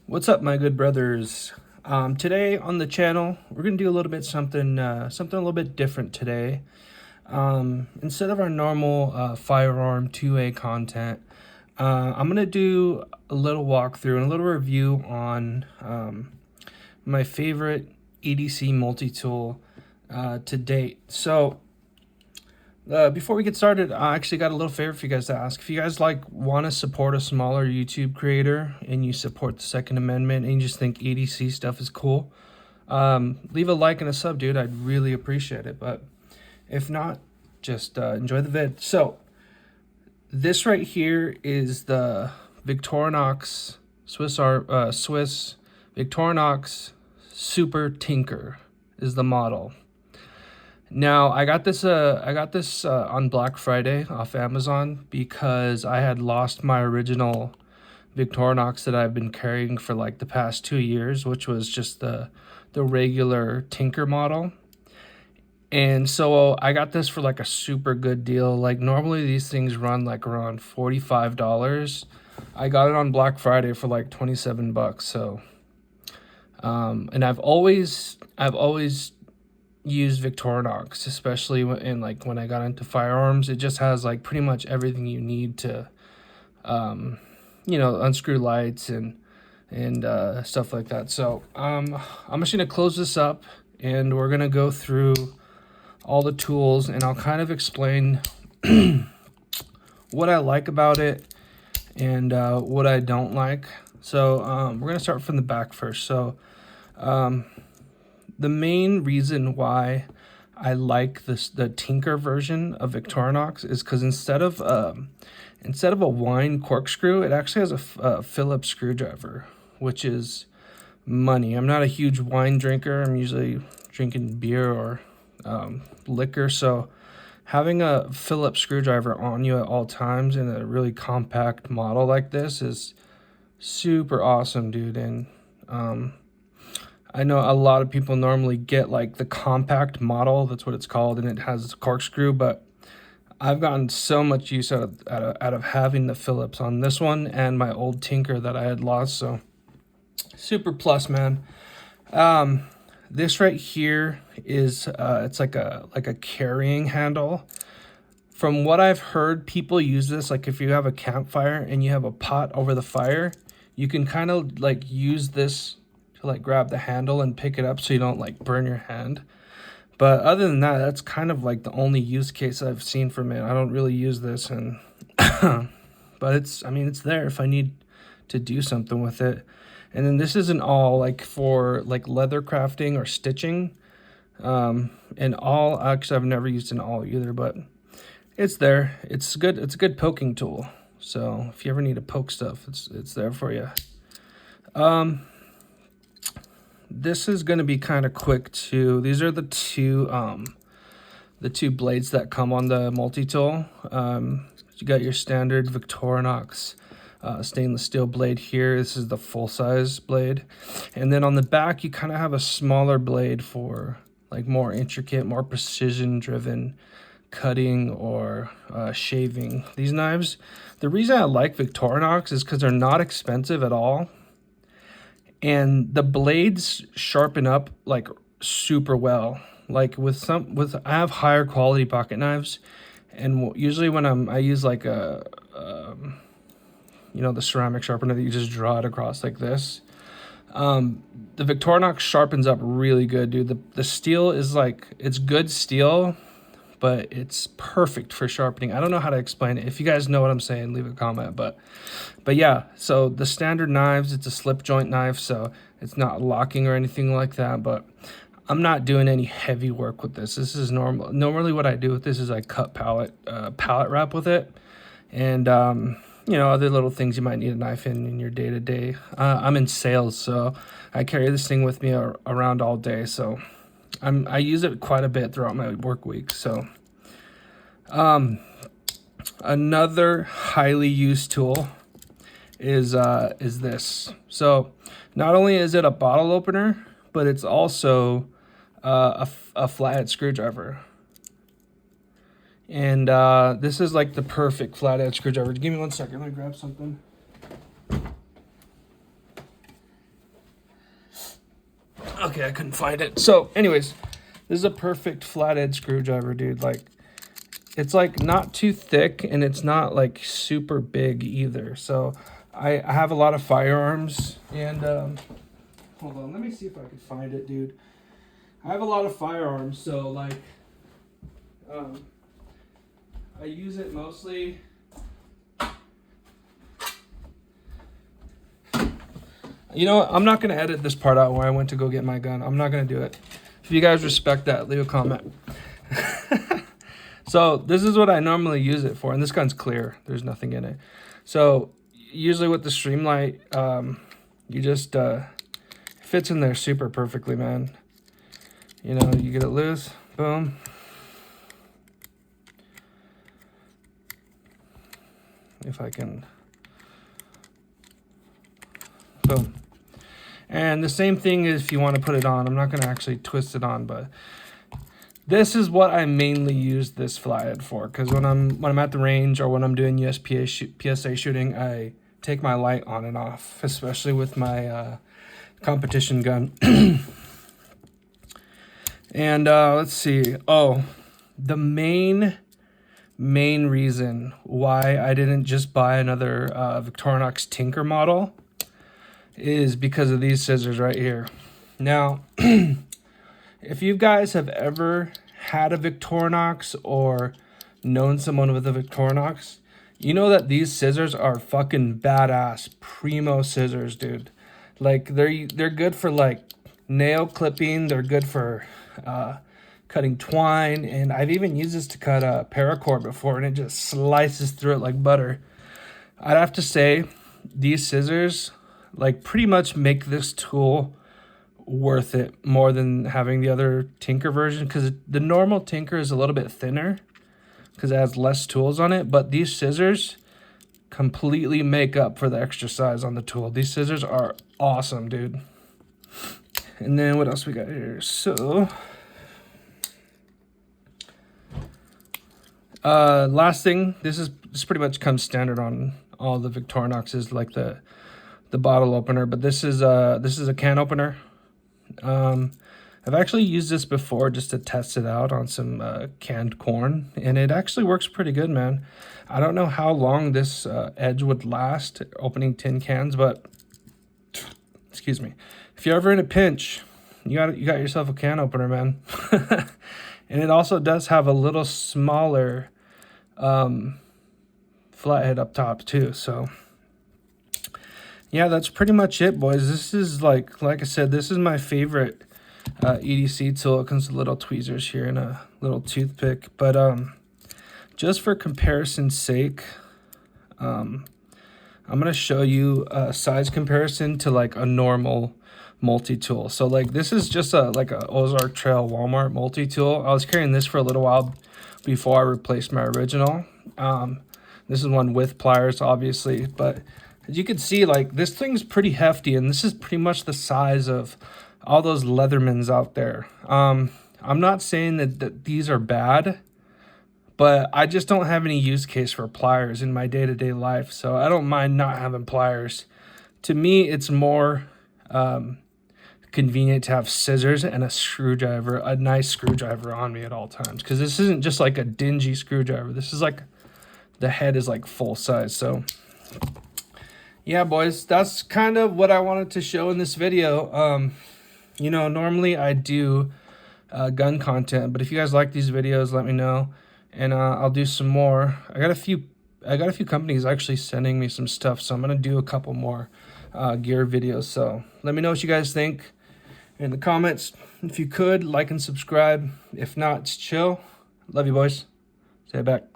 What's up, my good brothers? Today on the channel, we're gonna do a little bit something a little bit different today. Instead of our normal firearm 2A content, I'm gonna do a little walkthrough and a little review on my favorite EDC multi-tool to date. So before we get started, I actually got a little favor for you guys to ask. If you guys want to support a smaller YouTube creator and you support the Second Amendment and you just think EDC stuff is cool, leave a like and a sub, dude. I'd really appreciate it. But if not, just enjoy the vid. So this right here is the Victorinox Swiss Victorinox Super Tinker is the model. Now I got this on Black Friday off Amazon because I had lost my original Victorinox that I've been carrying for like the past 2 years, which was just the regular Tinker model. And so I got this for like a super good deal. Like normally these things run like around $45. I got it on Black Friday for like 27 bucks. So and I've always used Victorinox, especially when I got into firearms. It just has like pretty much everything you need to unscrew lights and stuff like that. So I'm just gonna close this up and we're gonna go through all the tools and I'll kind of explain what I like about it and what I don't like. So we're gonna start from the back first. So the main reason why I like the Tinker version of Victorinox is because instead of a wine corkscrew, it actually has a Phillips screwdriver, which is money. I'm not a huge wine drinker. I'm usually drinking beer or liquor, so having a Phillips screwdriver on you at all times in a really compact model like this is super awesome, dude. And I know a lot of people normally get like the compact model, that's what it's called, and it has a corkscrew, but I've gotten so much use out of having the Phillips on this one and my old Tinker that I had lost, so super plus, man. This right here is it's like a carrying handle. From what I've heard, people use this like if you have a campfire and you have a pot over the fire, you can kind of like use this to like grab the handle and pick it up so you don't like burn your hand. But other than that, that's kind of like the only use case I've seen from it. I don't really use this, and but it's there if I need to do something with it. And then this isn't all like for like leather crafting or stitching. And all, actually I've never used an all either, but it's there. It's good. It's a good poking tool. So if you ever need to poke stuff, it's there for you. This is going to be kind of quick too. These are the two blades that come on the multi-tool. You got your standard Victorinox stainless steel blade here. This is the full-size blade. And then on the back, you kind of have a smaller blade for like more intricate, more precision-driven cutting or shaving. These knives, the reason I like Victorinox is because they're not expensive at all. And the blades sharpen up like super well. Like I have higher quality pocket knives, and usually when I use like the ceramic sharpener that you just draw it across like this. The Victorinox sharpens up really good, dude. The steel is like, it's good steel, but it's perfect for sharpening. I don't know how to explain it. If you guys know what I'm saying, leave a comment. But yeah, so the standard knives, it's a slip joint knife, so it's not locking or anything like that. But I'm not doing any heavy work with this. This is normal. Normally what I do with this is I cut pallet wrap with it. And, other little things you might need a knife in your day-to-day. I'm in sales, so I carry this thing with me around all day. So I use it quite a bit throughout my work week. So another highly used tool is this. So not only is it a bottle opener, but it's also a flathead screwdriver. And this is like the perfect flathead screwdriver. Give me 1 second. Let me grab something. Okay, I couldn't find it. So anyways, this is a perfect flathead screwdriver, dude. Like, it's like not too thick and it's not like super big either. So I have a lot of firearms, and hold on, let me see if I can find it, dude. I have a lot of firearms, so like I use it mostly. You know what? I'm not going to edit this part out where I went to go get my gun. I'm not going to do it. If you guys respect that, leave a comment. So this is what I normally use it for. And this gun's clear. There's nothing in it. So usually with the Streamlight, you just fits in there super perfectly, man. You know, you get it loose. Boom. If I can... Boom. And the same thing is if you want to put it on. I'm not going to actually twist it on, but this is what I mainly use this flathead for. Because when I'm at the range or when I'm doing PSA shooting, I take my light on and off, especially with my competition gun. And let's see. Oh, the main reason why I didn't just buy another Victorinox Tinker model is because of these scissors right here. Now, if you guys have ever had a Victorinox or known someone with a Victorinox, you know that these scissors are fucking badass primo scissors, dude. Like, they're good for like nail clipping. They're good for cutting twine, and I've even used this to cut a paracord before, and it just slices through it like butter. I'd have to say these scissors like pretty much make this tool worth it more than having the other Tinker version, because the normal Tinker is a little bit thinner because it has less tools on it, but these scissors completely make up for the extra size on the tool. These scissors are awesome, dude. And then what else we got here? So last thing, this pretty much comes standard on all the Victorinoxes, like the bottle opener, but this is a can opener. I've actually used this before just to test it out on some canned corn, and it actually works pretty good, man. I don't know how long this edge would last opening tin cans, but excuse me, if you're ever in a pinch, you got yourself a can opener, man. And it also does have a little smaller flathead up top too, so yeah, that's pretty much it, boys. This is like I said, this is my favorite EDC tool. It comes with little tweezers here and a little toothpick. But just for comparison's sake, I'm gonna show you a size comparison to like a normal multi-tool. So like this is just like a Ozark Trail Walmart multi-tool. I was carrying this for a little while before I replaced my original. This is one with pliers, obviously, but as you can see, like, this thing's pretty hefty, and this is pretty much the size of all those Leathermans out there. I'm not saying that these are bad, but I just don't have any use case for pliers in my day-to-day life, so I don't mind not having pliers. To me, it's more convenient to have scissors and a screwdriver, a nice screwdriver on me at all times, because this isn't just like a dingy screwdriver. This is like, the head is like full size, so... yeah, boys, that's kind of what I wanted to show in this video. You know, normally I do gun content, but if you guys like these videos, let me know, and I'll do some more. I got a few companies actually sending me some stuff, so I'm gonna do a couple more gear videos. So let me know what you guys think in the comments. If you could, like and subscribe. If not, it's chill. Love you, boys. Say it back.